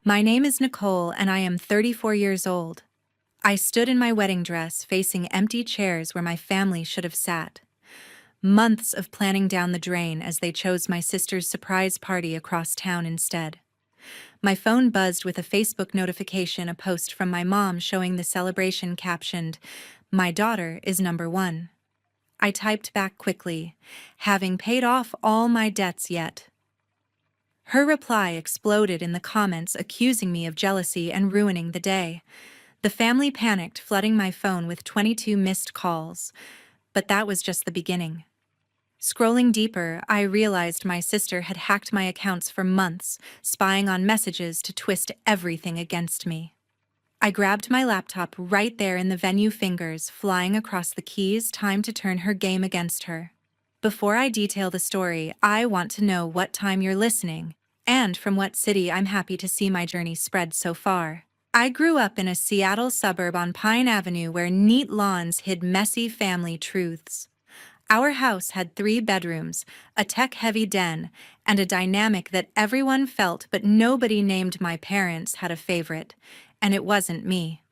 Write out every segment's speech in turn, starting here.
My name is Nicole and I am 34 years old. I stood in my wedding dress facing empty chairs where my family should have sat. Months of planning down the drain as they chose my sister's surprise party across town instead. My phone buzzed with a Facebook notification, a post from my mom showing the celebration captioned, "My daughter is number one." I typed back quickly, "Having paid off all my debts yet?" Her reply exploded in the comments accusing me of jealousy and ruining the day. The family panicked, flooding my phone with 22 missed calls. But that was just the beginning. Scrolling deeper, I realized my sister had hacked my accounts for months, spying on messages to twist everything against me. I grabbed my laptop right there in the venue, fingers flying across the keys, time to turn her game against her. Before I detail the story, I want to know what time you're listening, and from what city. I'm happy to see my journey spread so far. I grew up in a Seattle suburb on Pine Avenue where neat lawns hid messy family truths. Our house had 3 bedrooms, a tech-heavy den, and a dynamic that everyone felt but nobody named. My parents had a favorite, and it wasn't me.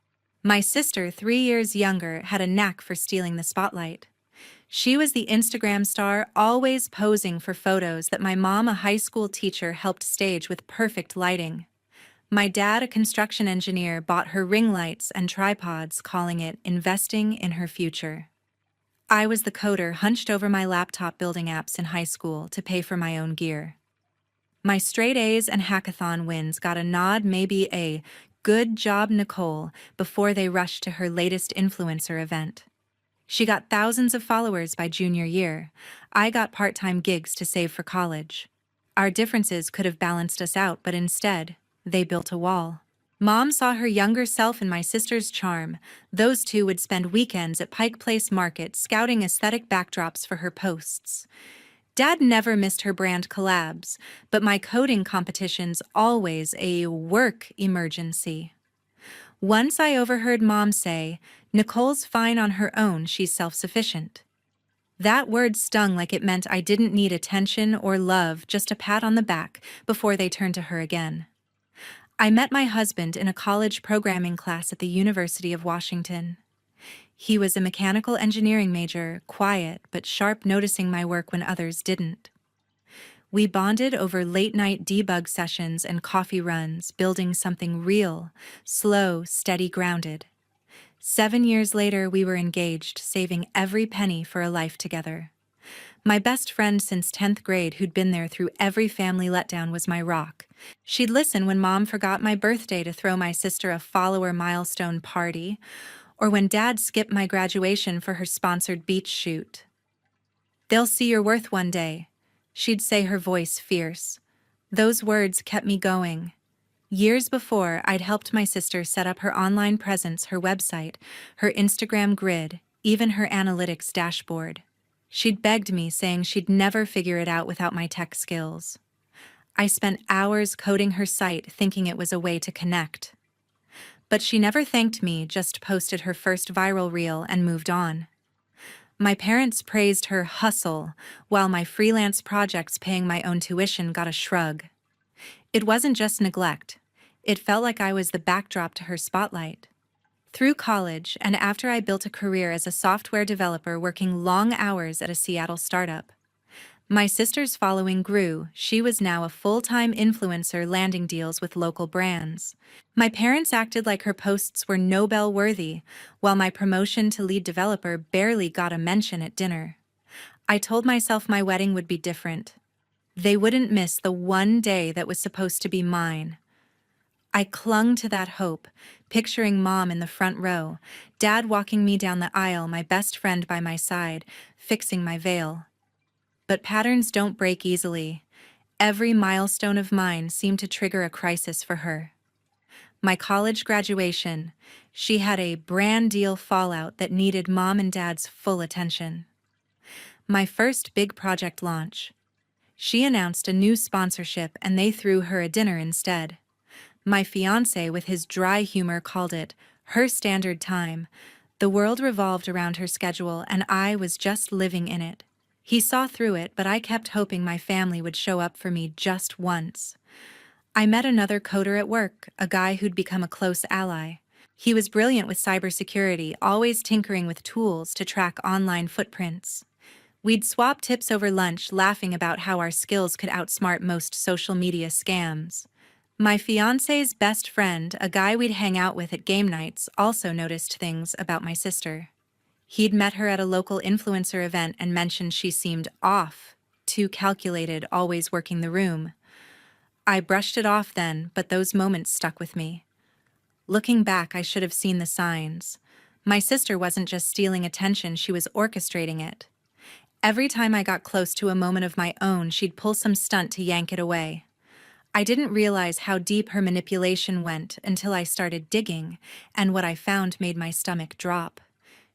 My sister, 3 years younger, had a knack for stealing the spotlight. She was the Instagram star, always posing for photos that my mom, a high school teacher, helped stage with perfect lighting. My dad, a construction engineer, bought her ring lights and tripods, calling it investing in her future. I was the coder hunched over my laptop building apps in high school to pay for my own gear. My straight A's and hackathon wins got a nod, maybe a "good job, Nicole," before they rushed to her latest influencer event. She got thousands of followers by junior year. I got part-time gigs to save for college. Our differences could have balanced us out, but instead, they built a wall. Mom saw her younger self in my sister's charm. Those two would spend weekends at Pike Place Market scouting aesthetic backdrops for her posts. Dad never missed her brand collabs, but my coding competitions always a work emergency. Once I overheard Mom say, "Nicole's fine on her own, she's self-sufficient." That word stung like it meant I didn't need attention or love, just a pat on the back, before they turned to her again. I met my husband in a college programming class at the University of Washington. He was a mechanical engineering major, quiet but sharp, noticing my work when others didn't. We bonded over late-night debug sessions and coffee runs, building something real, slow, steady, grounded. 7 years later, we were engaged, saving every penny for a life together. My best friend since 10th grade, who'd been there through every family letdown, was my rock. She'd listen when Mom forgot my birthday to throw my sister a follower milestone party, or when Dad skipped my graduation for her sponsored beach shoot. "They'll see your worth one day," she'd say, her voice fierce. Those words kept me going. Years before, I'd helped my sister set up her online presence, her website, her Instagram grid, even her analytics dashboard. She'd begged me, saying she'd never figure it out without my tech skills. I spent hours coding her site, thinking it was a way to connect. But she never thanked me, just posted her first viral reel and moved on. My parents praised her hustle, while my freelance projects paying my own tuition got a shrug. It wasn't just neglect. It felt like I was the backdrop to her spotlight. Through college, and after I built a career as a software developer working long hours at a Seattle startup, my sister's following grew. She was now a full-time influencer, landing deals with local brands. My parents acted like her posts were Nobel-worthy, while my promotion to lead developer barely got a mention at dinner. I told myself my wedding would be different. They wouldn't miss the one day that was supposed to be mine. I clung to that hope, picturing Mom in the front row, Dad walking me down the aisle, my best friend by my side, fixing my veil. But patterns don't break easily. Every milestone of mine seemed to trigger a crisis for her. My college graduation, she had a brand deal fallout that needed Mom and Dad's full attention. My first big project launch. She announced a new sponsorship and they threw her a dinner instead. My fiancé, with his dry humor, called it her standard time. The world revolved around her schedule and I was just living in it. He saw through it, but I kept hoping my family would show up for me just once. I met another coder at work, a guy who'd become a close ally. He was brilliant with cybersecurity, always tinkering with tools to track online footprints. We'd swap tips over lunch, laughing about how our skills could outsmart most social media scams. My fiance's best friend, a guy we'd hang out with at game nights, also noticed things about my sister. He'd met her at a local influencer event and mentioned she seemed off, too calculated, always working the room. I brushed it off then, but those moments stuck with me. Looking back, I should have seen the signs. My sister wasn't just stealing attention, she was orchestrating it. Every time I got close to a moment of my own, she'd pull some stunt to yank it away. I didn't realize how deep her manipulation went until I started digging, and what I found made my stomach drop.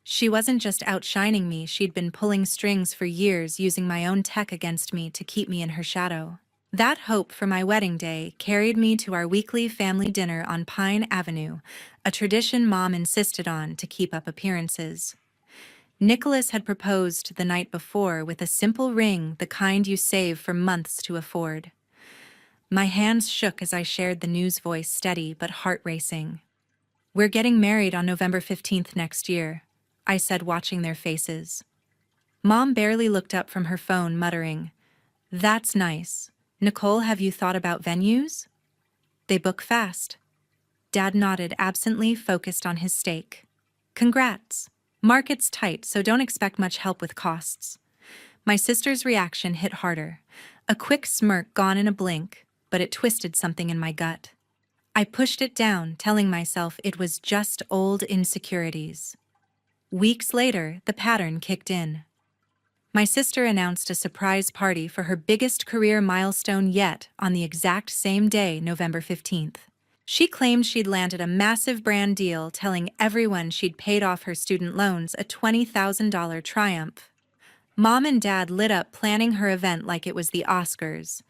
She wasn't just outshining me, she'd been pulling strings for years, using my own tech against me to keep me in her shadow. That hope for my wedding day carried me to our weekly family dinner on Pine Avenue, a tradition Mom insisted on to keep up appearances. Nicholas had proposed the night before with a simple ring, the kind you save for months to afford. My hands shook as I shared the news, voice steady but heart racing. "We're getting married on November 15th next year," I said, watching their faces. Mom barely looked up from her phone, muttering, "That's nice. Nicole, have you thought about venues? They book fast." Dad nodded absently, focused on his steak. "Congrats. Market's tight, so don't expect much help with costs." My sister's reaction hit harder. A quick smirk gone in a blink, but it twisted something in my gut. I pushed it down, telling myself it was just old insecurities. Weeks later, the pattern kicked in. My sister announced a surprise party for her biggest career milestone yet on the exact same day, November 15th. She claimed she'd landed a massive brand deal, telling everyone she'd paid off her student loans, a $20,000 triumph. Mom and Dad lit up, planning her event like it was the Oscars.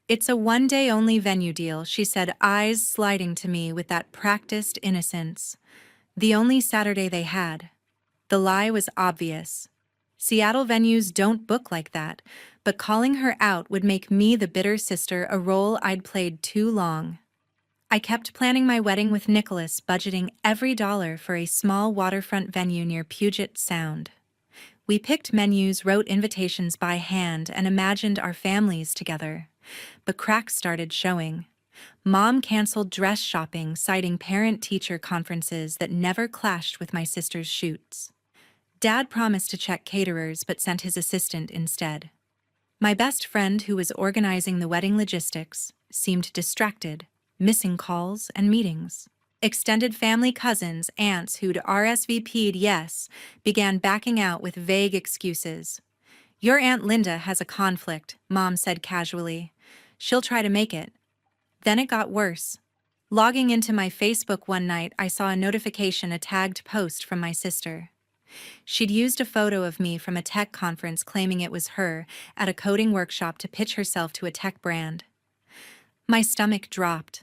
"It's a one-day-only venue deal," she said, eyes sliding to me with that practiced innocence. The only Saturday they had. The lie was obvious. Seattle venues don't book like that, but calling her out would make me the bitter sister, a role I'd played too long. I kept planning my wedding with Nicholas, budgeting every dollar for a small waterfront venue near Puget Sound. We picked menus, wrote invitations by hand, and imagined our families together. But cracks started showing. Mom canceled dress shopping, citing parent-teacher conferences that never clashed with my sister's shoots. Dad promised to check caterers but sent his assistant instead. My best friend, who was organizing the wedding logistics, seemed distracted, missing calls and meetings. Extended family, cousins, aunts who'd RSVP'd yes, began backing out with vague excuses. "Your Aunt Linda has a conflict," Mom said casually. "She'll try to make it." Then it got worse. Logging into my Facebook one night, I saw a notification, a tagged post from my sister. She'd used a photo of me from a tech conference, claiming it was her, at a coding workshop, to pitch herself to a tech brand. My stomach dropped.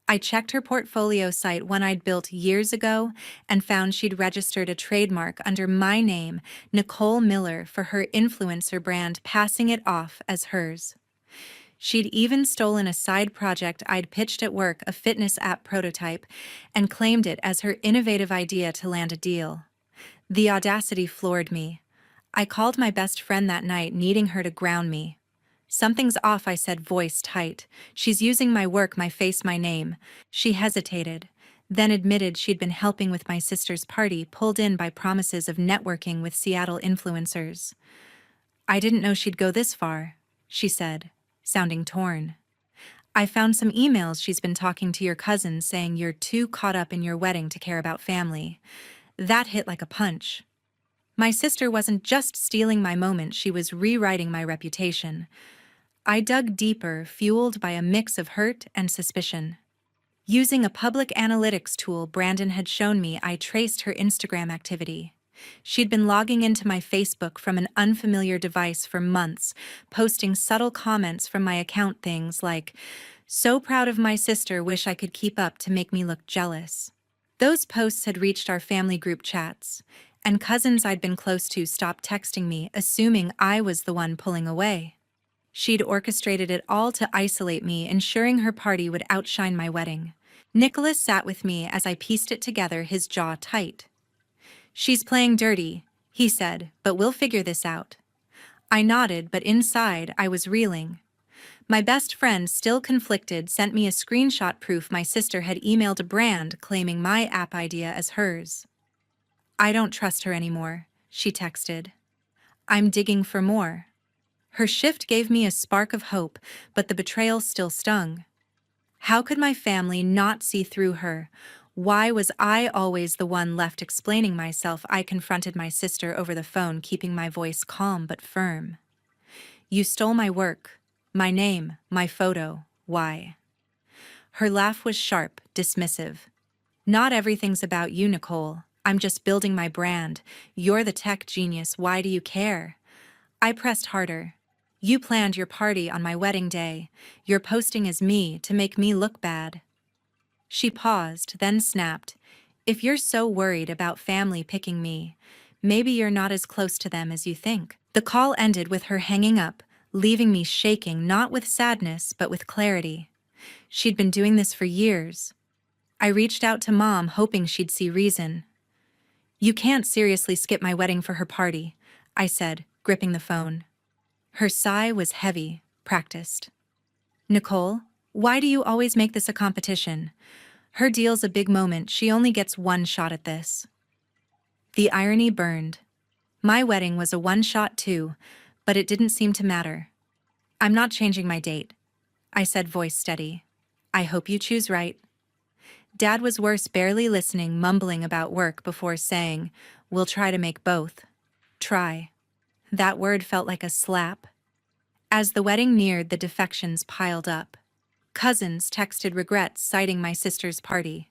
I checked her portfolio site, one I'd built years ago, and found she'd registered a trademark under my name, Nicole Miller, for her influencer brand, passing it off as hers. She'd even stolen a side project I'd pitched at work, a fitness app prototype, and claimed it as her innovative idea to land a deal. The audacity floored me. I called my best friend that night, needing her to ground me. "Something's off," I said, voice tight. "She's using my work, my face, my name." She hesitated, then admitted she'd been helping with my sister's party, pulled in by promises of networking with Seattle influencers. "I didn't know she'd go this far," she said, sounding torn. "I found some emails she's been talking to your cousins, saying you're too caught up in your wedding to care about family." That hit like a punch. My sister wasn't just stealing my moment, she was rewriting my reputation. I dug deeper, fueled by a mix of hurt and suspicion. Using a public analytics tool Brandon had shown me, I traced her Instagram activity. She'd been logging into my Facebook from an unfamiliar device for months, posting subtle comments from my account, things like, "So proud of my sister, wish I could keep up," to make me look jealous. Those posts had reached our family group chats, and cousins I'd been close to stopped texting me, assuming I was the one pulling away. She'd orchestrated it all to isolate me, ensuring her party would outshine my wedding. Nicholas sat with me as I pieced it together, his jaw tight. "She's playing dirty," he said, "but we'll figure this out." I nodded, but inside I was reeling. My best friend, still conflicted, sent me a screenshot proof my sister had emailed a brand claiming my app idea as hers. "I don't trust her anymore," she texted. "I'm digging for more." Her shift gave me a spark of hope, but the betrayal still stung. How could my family not see through her? Why was I always the one left explaining myself? I confronted my sister over the phone, keeping my voice calm but firm. "You stole my work, my name, my photo. Why?" Her laugh was sharp, dismissive. "Not everything's about you, Nicole. I'm just building my brand. You're the tech genius. Why do you care?" I pressed harder. "You planned your party on my wedding day. You're posting as me to make me look bad." She paused, then snapped, "If you're so worried about family picking me, maybe you're not as close to them as you think." The call ended with her hanging up, leaving me shaking, not with sadness, but with clarity. She'd been doing this for years. I reached out to Mom, hoping she'd see reason. "You can't seriously skip my wedding for her party," I said, gripping the phone. Her sigh was heavy, practiced. "Nicole, why do you always make this a competition? Her deal's a big moment. She only gets one shot at this." The irony burned. My wedding was a one-shot too, but it didn't seem to matter. "I'm not changing my date," I said, voice steady. "I hope you choose right." Dad was worse, barely listening, mumbling about work before saying, "We'll try to make both." Try. That word felt like a slap. As the wedding neared, the defections piled up. Cousins texted regrets, citing my sister's party.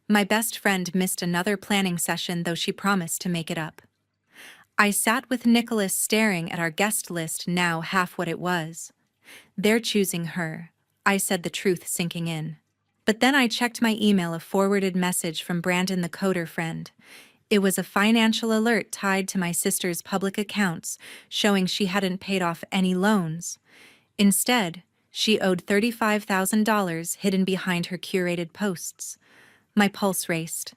My best friend missed another planning session, though she promised to make it up. I sat with Nicholas, staring at our guest list, now half what it was. "They're choosing her," I said, the truth sinking in. But then I checked my email, a forwarded message from Brandon, the coder friend. It was a financial alert tied to my sister's public accounts, showing she hadn't paid off any loans. Instead, she owed $35,000 hidden behind her curated posts. My pulse raced.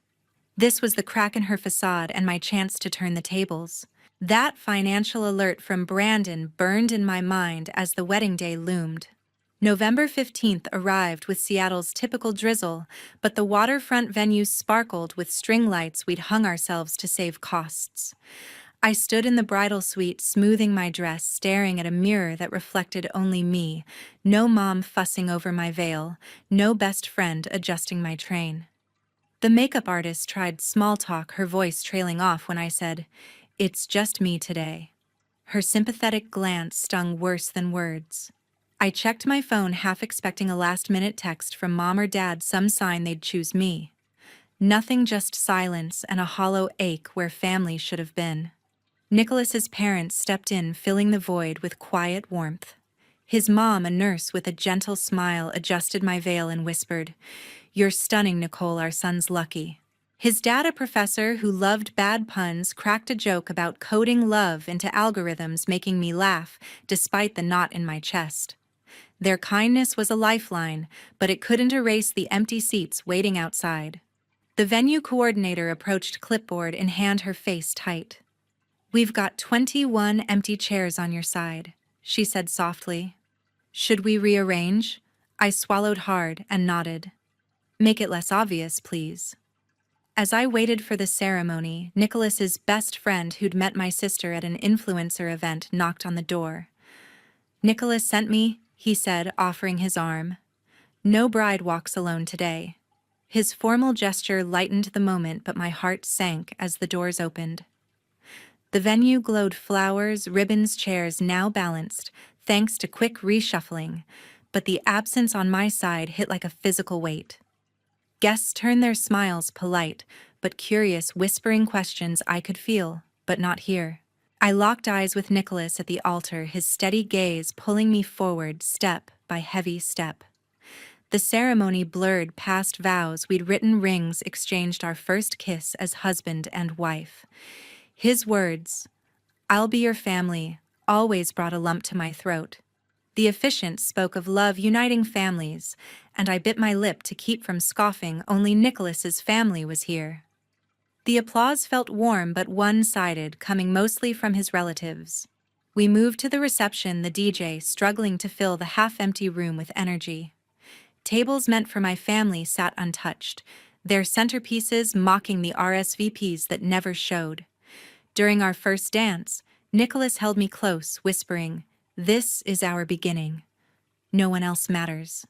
This was the crack in her facade and my chance to turn the tables. That financial alert from Brandon burned in my mind as the wedding day loomed. November 15th arrived with Seattle's typical drizzle, but the waterfront venue sparkled with string lights we'd hung ourselves to save costs. I stood in the bridal suite, smoothing my dress, staring at a mirror that reflected only me. No mom fussing over my veil, no best friend adjusting my train. The makeup artist tried small talk, her voice trailing off when I said, "It's just me today." Her sympathetic glance stung worse than words. I checked my phone, half expecting a last-minute text from Mom or Dad, some sign they'd choose me. Nothing, just silence and a hollow ache where family should have been. Nicholas's parents stepped in, filling the void with quiet warmth. His mom, a nurse with a gentle smile, adjusted my veil and whispered, "You're stunning, Nicole, our son's lucky." His dad, a professor who loved bad puns, cracked a joke about coding love into algorithms, making me laugh despite the knot in my chest. Their kindness was a lifeline, but it couldn't erase the empty seats waiting outside. The venue coordinator approached, clipboard in hand, her face tight. "We've got 21 empty chairs on your side," she said softly. "Should we rearrange?" I swallowed hard and nodded. "Make it less obvious, please." As I waited for the ceremony, Nicholas's best friend, who'd met my sister at an influencer event, knocked on the door. "Nicholas sent me," he said, offering his arm. "No bride walks alone today." His formal gesture lightened the moment, but my heart sank as the doors opened. The venue glowed, flowers, ribbons, chairs now balanced, thanks to quick reshuffling, but the absence on my side hit like a physical weight. Guests turned their smiles polite, but curious, whispering questions I could feel, but not hear. I locked eyes with Nicholas at the altar, his steady gaze pulling me forward step by heavy step. The ceremony blurred past vows we'd written, rings exchanged, our first kiss as husband and wife. His words, "I'll be your family," always brought a lump to my throat. The officiant spoke of love uniting families, and I bit my lip to keep from scoffing. Only Nicholas's family was here. The applause felt warm but one-sided, coming mostly from his relatives. We moved to the reception, the DJ struggling to fill the half-empty room with energy. Tables meant for my family sat untouched, their centerpieces mocking the RSVPs that never showed. During our first dance, Nicholas held me close, whispering, "This is our beginning. No one else matters."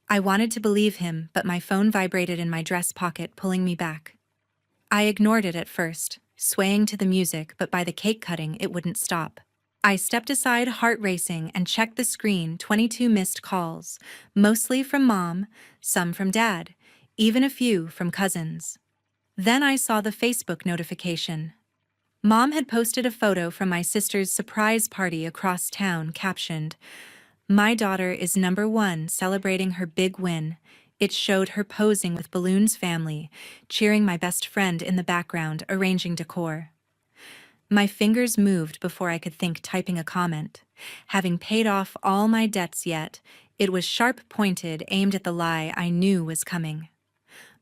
I wanted to believe him, but my phone vibrated in my dress pocket, pulling me back. I ignored it at first, swaying to the music, but by the cake cutting, it wouldn't stop. I stepped aside, heart racing, and checked the screen. 22 missed calls, mostly from Mom, some from Dad, even a few from cousins. Then I saw the Facebook notification. Mom had posted a photo from my sister's surprise party across town, captioned, "My daughter is #1 celebrating her big win." It showed her posing with Balloon's family, cheering my best friend in the background, arranging decor. My fingers moved before I could think typing a comment. Having paid off all my debts yet, it was sharp-pointed, aimed at the lie I knew was coming.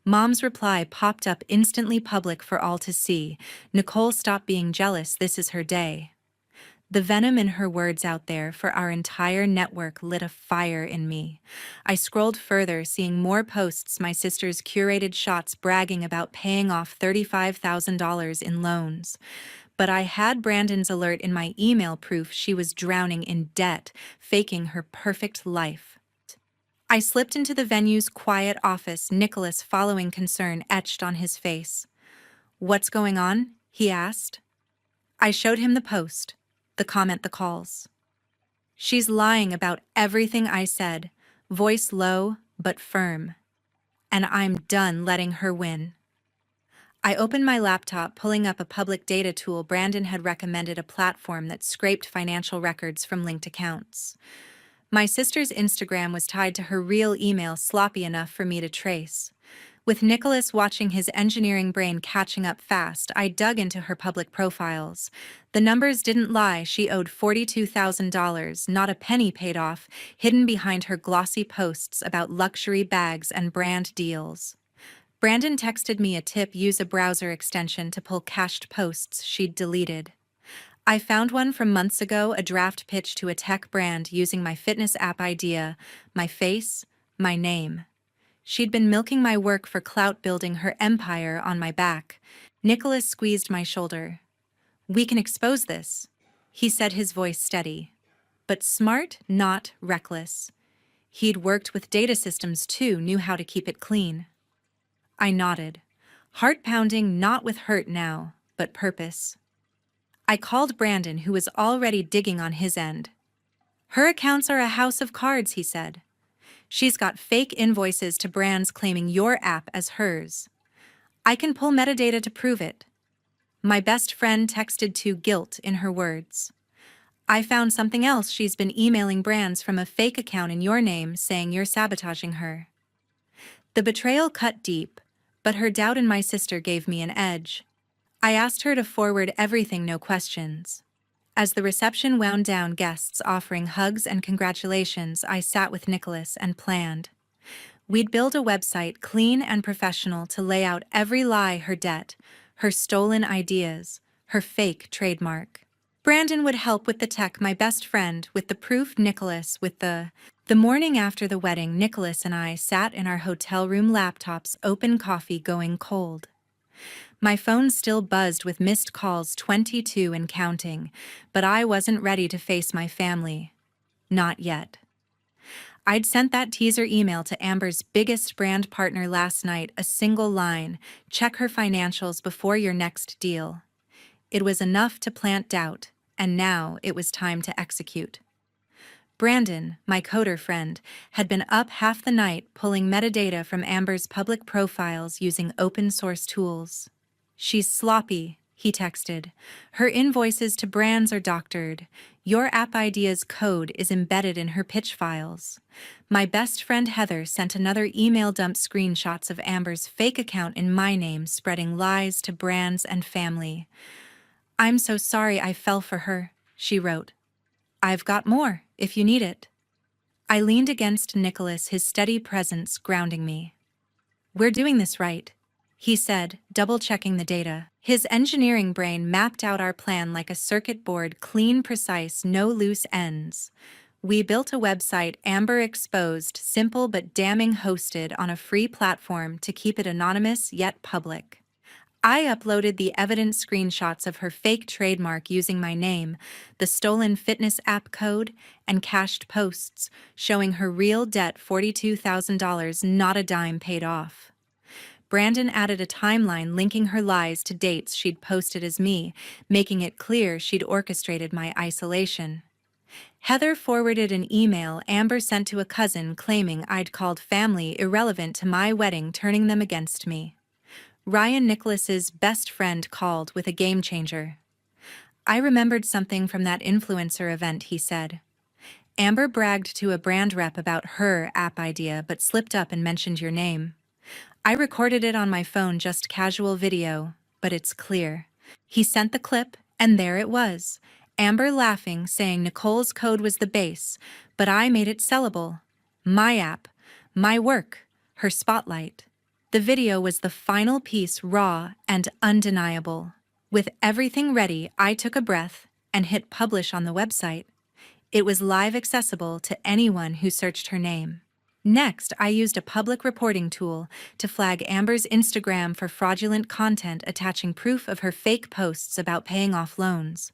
Mom's reply popped up instantly, public for all to see. "Nicole, stop being jealous, this is her day." The venom in her words out there for our entire network lit a fire in me. I scrolled further, seeing more posts, my sister's curated shots bragging about paying off $35,000 in loans. But I had Brandon's alert in my email, proof she was drowning in debt, faking her perfect life. I slipped into the venue's quiet office, Nicholas following, concern etched on his face. "What's going on?" he asked. I showed him the post, the comment, the calls. "She's lying about everything I said," voice low but firm. "And I'm done letting her win." I opened my laptop, pulling up a public data tool. Brandon had recommended, a platform that scraped financial records from linked accounts. My sister's Instagram was tied to her real email, sloppy enough for me to trace. With Nicholas watching, his engineering brain catching up fast, I dug into her public profiles. The numbers didn't lie. She owed $42,000, not a penny paid off, hidden behind her glossy posts about luxury bags and brand deals. Brandon texted me a tip: use a browser extension to pull cached posts she'd deleted. I found one from months ago, a draft pitch to a tech brand using my fitness app idea, my face, my name. She'd been milking my work for clout, building her empire on my back. Nicholas squeezed my shoulder. "We can expose this," he said, his voice steady. But smart, not reckless. He'd worked with data systems too, knew how to keep it clean. I nodded, heart pounding, not with hurt now, but purpose. I called Brandon, who was already digging on his end. "Her accounts are a house of cards," he said. "She's got fake invoices to brands claiming your app as hers. I can pull metadata to prove it." My best friend texted to, guilt in her words. "I found something else. She's been emailing brands from a fake account in your name, saying you're sabotaging her." The betrayal cut deep, but her doubt in my sister gave me an edge. I asked her to forward everything, no questions. As the reception wound down, guests offering hugs and congratulations, I sat with Nicholas and planned. We'd build a website, clean and professional, to lay out every lie: her debt, her stolen ideas, her fake trademark. Brandon would help with the tech, my best friend with the proof, Nicholas with the... The morning after the wedding, Nicholas and I sat in our hotel room, laptops open, coffee going cold. My phone still buzzed with missed calls, 22 and counting, but I wasn't ready to face my family. Not yet. I'd sent that teaser email to Amber's biggest brand partner last night, a single line: "Check her financials before your next deal." It was enough to plant doubt, and now it was time to execute. Brandon, my coder friend, had been up half the night pulling metadata from Amber's public profiles using open-source tools. "She's sloppy," he texted. "Her invoices to brands are doctored. Your app idea's code is embedded in her pitch files." My best friend Heather sent another email dump, screenshots of Amber's fake account in my name, spreading lies to brands and family. "I'm so sorry I fell for her," she wrote. "I've got more," if you need it. I leaned against Nicholas, his steady presence grounding me. We're doing this right, he said, double-checking the data. His engineering brain mapped out our plan like a circuit board, clean, precise, no loose ends. We built a website Amber exposed, simple but damning, hosted on a free platform to keep it anonymous yet public. I uploaded the evident screenshots of her fake trademark using my name, the stolen fitness app code, and cached posts showing her real debt $42,000, not a dime paid off. Brandon added a timeline linking her lies to dates she'd posted as me, making it clear she'd orchestrated my isolation. Heather forwarded an email Amber sent to a cousin claiming I'd called family irrelevant to my wedding, turning them against me. Ryan, Nicholas's best friend, called with a game changer. I remembered something from that influencer event, he said. Amber bragged to a brand rep about her app idea but slipped up and mentioned your name. I recorded it on my phone, just casual video, but it's clear. He sent the clip, and there it was. Amber laughing, saying Nicole's code was the base, but I made it sellable. My app, my work, her spotlight. The video was the final piece, raw and undeniable. With everything ready, I took a breath and hit publish on the website. It was live, accessible to anyone who searched her name. Next, I used a public reporting tool to flag Amber's Instagram for fraudulent content, attaching proof of her fake posts about paying off loans.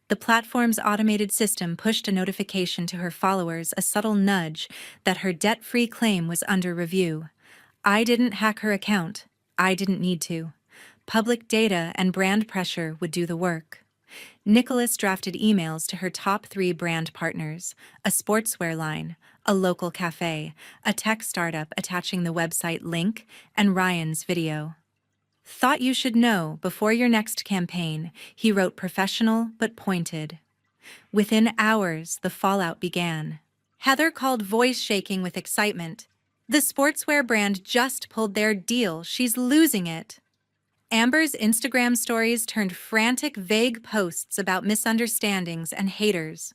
The platform's automated system pushed a notification to her followers, a subtle nudge that her debt-free claim was under review. I didn't hack her account. I didn't need to. Public data and brand pressure would do the work. Nicholas drafted emails to her top 3 brand partners, a sportswear line, a local cafe, a tech startup attaching the website link, and Ryan's video. Thought you should know before your next campaign, he wrote, professional but pointed. Within hours, the fallout began. Heather called, voice shaking with excitement. The sportswear brand just pulled their deal. She's losing it. Amber's Instagram stories turned frantic, vague posts about misunderstandings and haters.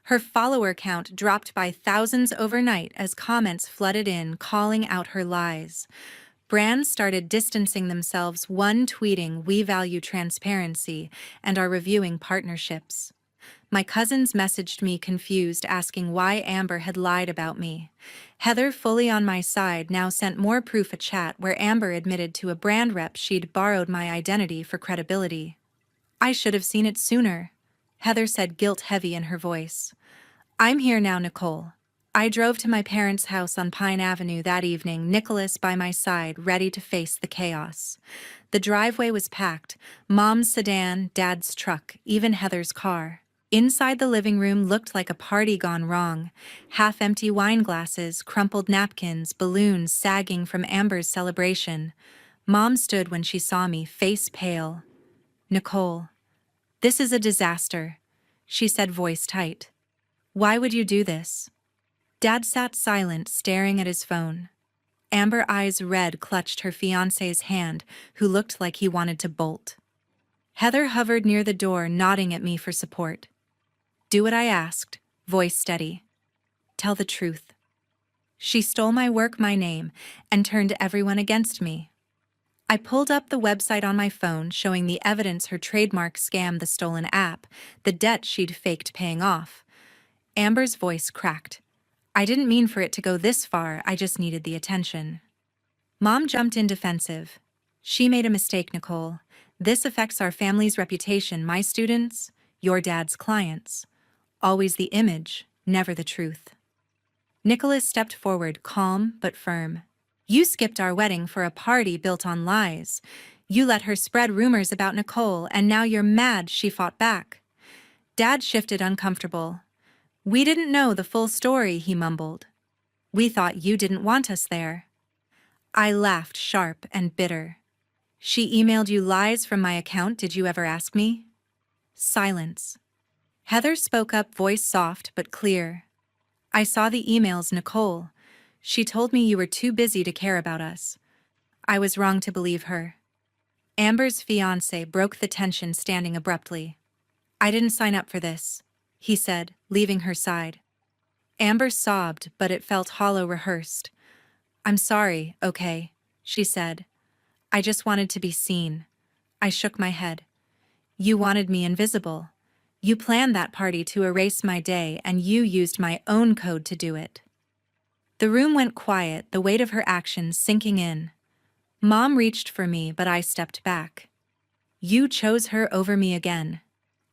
Her follower count dropped by thousands overnight as comments flooded in, calling out her lies. Brands started distancing themselves, one tweeting, "We value transparency and are reviewing partnerships." My cousins messaged me confused, asking why Amber had lied about me. Heather, fully on my side, now sent more proof, a chat where Amber admitted to a brand rep she'd borrowed my identity for credibility. I should have seen it sooner, Heather said, guilt heavy in her voice. I'm here now, Nicole. I drove to my parents' house on Pine Avenue that evening, Nicholas by my side, ready to face the chaos. The driveway was packed, Mom's sedan, Dad's truck, even Heather's car. Inside, the living room looked like a party gone wrong. Half-empty wine glasses, crumpled napkins, balloons sagging from Amber's celebration. Mom stood when she saw me, face pale. Nicole, this is a disaster, she said, voice tight. Why would you do this? Dad sat silent, staring at his phone. Amber, eyes red, clutched her fiancé's hand, who looked like he wanted to bolt. Heather hovered near the door, nodding at me for support. Do what I asked, voice steady. Tell the truth. She stole my work, my name, and turned everyone against me. I pulled up the website on my phone, showing the evidence her trademark scammed the stolen app, the debt she'd faked paying off. Amber's voice cracked. I didn't mean for it to go this far, I just needed the attention. Mom jumped in defensive. She made a mistake, Nicole. This affects our family's reputation, my students, your dad's clients. Always the image, never the truth. Nicholas stepped forward, calm but firm. You skipped our wedding for a party built on lies. You let her spread rumors about Nicole, and now you're mad she fought back. Dad shifted, uncomfortable. We didn't know the full story, he mumbled. We thought you didn't want us there. I laughed, sharp and bitter. She emailed you lies from my account, did you ever ask me? Silence. Heather spoke up, voice soft but clear. I saw the emails, Nicole. She told me you were too busy to care about us. I was wrong to believe her. Amber's fiancé broke the tension, standing abruptly. I didn't sign up for this. he said, leaving her side. Amber sobbed, but it felt hollow rehearsed. I'm sorry, okay, she said. I just wanted to be seen. I shook my head. You wanted me invisible. You planned that party to erase my day, and you used my own code to do it. The room went quiet, the weight of her actions sinking in. Mom reached for me, but I stepped back. You chose her over me again.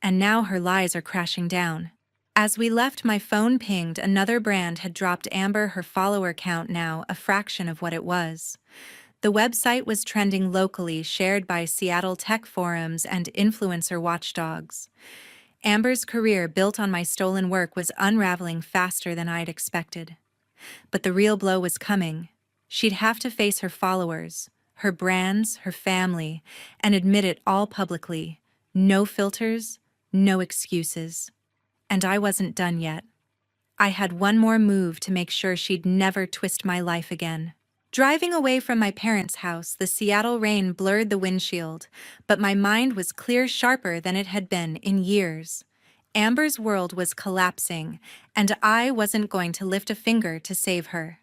And now her lies are crashing down. As we left, my phone pinged. Another brand had dropped Amber, her follower count now a fraction of what it was. The website was trending locally, shared by Seattle tech forums and influencer watchdogs. Amber's career, built on my stolen work, was unraveling faster than I'd expected. But the real blow was coming. She'd have to face her followers, her brands, her family, and admit it all publicly. No filters, no excuses. And I wasn't done yet. I had one more move to make sure she'd never twist my life again. Driving away from my parents' house, the Seattle rain blurred the windshield, but my mind was clear, sharper than it had been in years. Amber's world was collapsing, and I wasn't going to lift a finger to save her.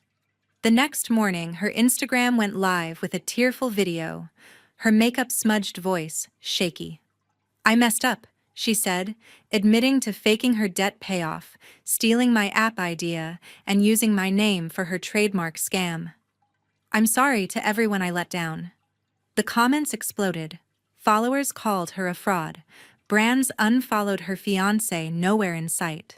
The next morning, her Instagram went live with a tearful video, her makeup-smudged voice shaky. I messed up, she said, admitting to faking her debt payoff, stealing my app idea, and using my name for her trademark scam. I'm sorry to everyone I let down. The comments exploded. Followers called her a fraud. Brands unfollowed her fiancé, nowhere in sight.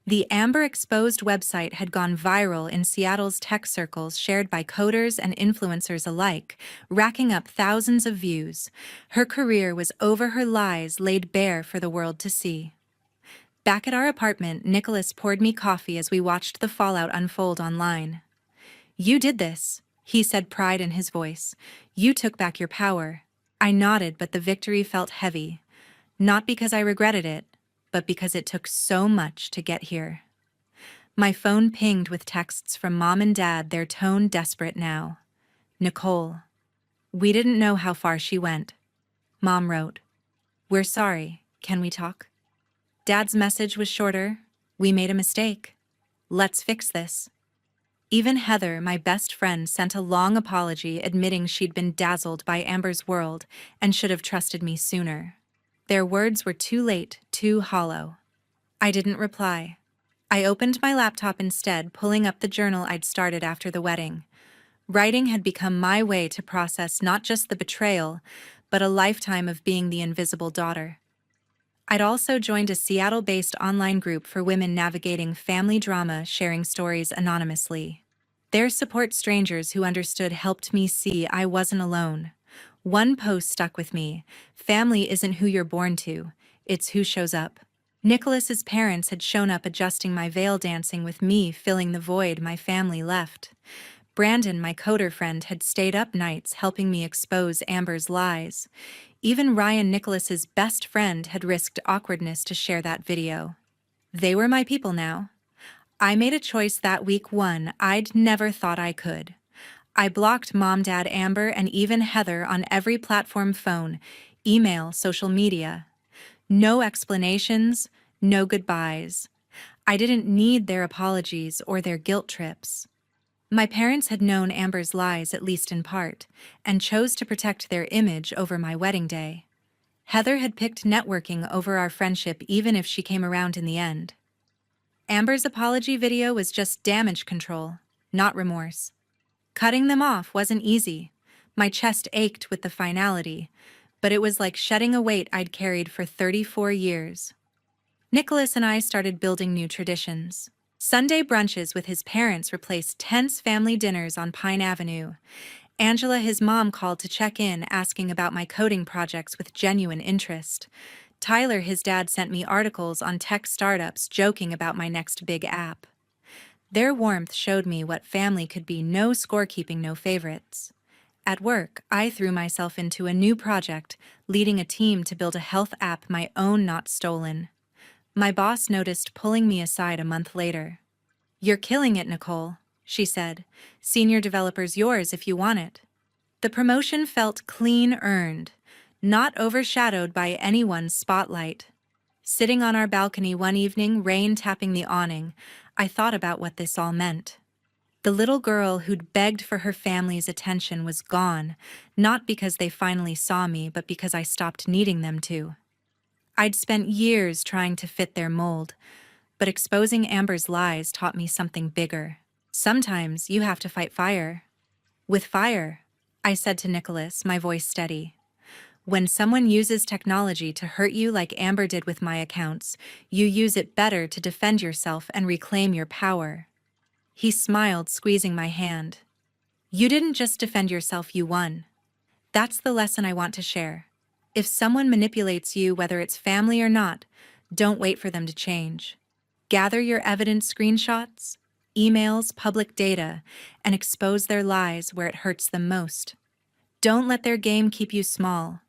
The Amber Exposed website had gone viral in Seattle's tech circles, shared by coders and influencers alike, racking up thousands of views. Her career was over, her lies laid bare for the world to see. Back at our apartment, Nicholas poured me coffee as we watched the fallout unfold online. You did this, he said, pride in his voice. You took back your power. I nodded, but the victory felt heavy. Not because I regretted it, but because it took so much to get here. My phone pinged with texts from Mom and Dad, their tone desperate now. Nicole. We didn't know how far she went. Mom wrote, We're sorry. Can we talk? Dad's message was shorter. We made a mistake. Let's fix this. Even Heather, my best friend, sent a long apology admitting she'd been dazzled by Amber's world and should have trusted me sooner. Their words were too late, too hollow. I didn't reply. I opened my laptop instead, pulling up the journal I'd started after the wedding. Writing had become my way to process not just the betrayal, but a lifetime of being the invisible daughter. I'd also joined a Seattle-based online group for women navigating family drama, sharing stories anonymously. Their support, strangers who understood, helped me see I wasn't alone. One post stuck with me. Family isn't who you're born to, it's who shows up. Nicholas's parents had shown up, adjusting my veil, dancing with me, filling the void my family left. Brandon, my coder friend, had stayed up nights helping me expose Amber's lies. Even Ryan, Nicholas's best friend, had risked awkwardness to share that video. They were my people now. I made a choice that week, one I'd never thought I could. I blocked Mom, Dad, Amber, and even Heather on every platform: phone, email, social media. No explanations, no goodbyes. I didn't need their apologies or their guilt trips. My parents had known Amber's lies, at least in part, and chose to protect their image over my wedding day. Heather had picked networking over our friendship, even if she came around in the end. Amber's apology video was just damage control, not remorse. Cutting them off wasn't easy. My chest ached with the finality, but it was like shedding a weight I'd carried for 34 years. Nicholas and I started building new traditions. Sunday brunches with his parents replaced tense family dinners on Pine Avenue. Angela, his mom, called to check in, asking about my coding projects with genuine interest. Tyler, his dad, sent me articles on tech startups, joking about my next big app. Their warmth showed me what family could be: no scorekeeping, no favorites. At work, I threw myself into a new project, leading a team to build a health app, my own, not stolen. My boss noticed, pulling me aside a month later. You're killing it, Nicole, she said. Senior developer's yours if you want it. The promotion felt clean earned, not overshadowed by anyone's spotlight. Sitting on our balcony one evening, rain tapping the awning, I thought about what this all meant. The little girl who'd begged for her family's attention was gone, not because they finally saw me, but because I stopped needing them to. I'd spent years trying to fit their mold, but exposing Amber's lies taught me something bigger. Sometimes you have to fight fire. With fire, I said to Nicholas, my voice steady. When someone uses technology to hurt you like Amber did with my accounts, you use it better to defend yourself and reclaim your power. He smiled, squeezing my hand. You didn't just defend yourself, you won. That's the lesson I want to share. If someone manipulates you, whether it's family or not, don't wait for them to change. Gather your evidence, screenshots, emails, public data, and expose their lies where it hurts them most. Don't let their game keep you small.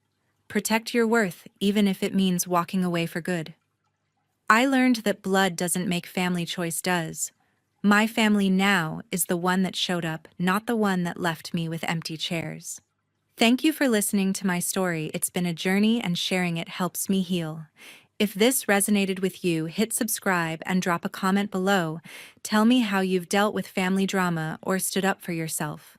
Protect your worth, even if it means walking away for good. I learned that blood doesn't make family, choice does. My family now is the one that showed up, not the one that left me with empty chairs. Thank you for listening to my story. It's been a journey, and sharing it helps me heal. If this resonated with you, hit subscribe and drop a comment below. Tell me how you've dealt with family drama or stood up for yourself.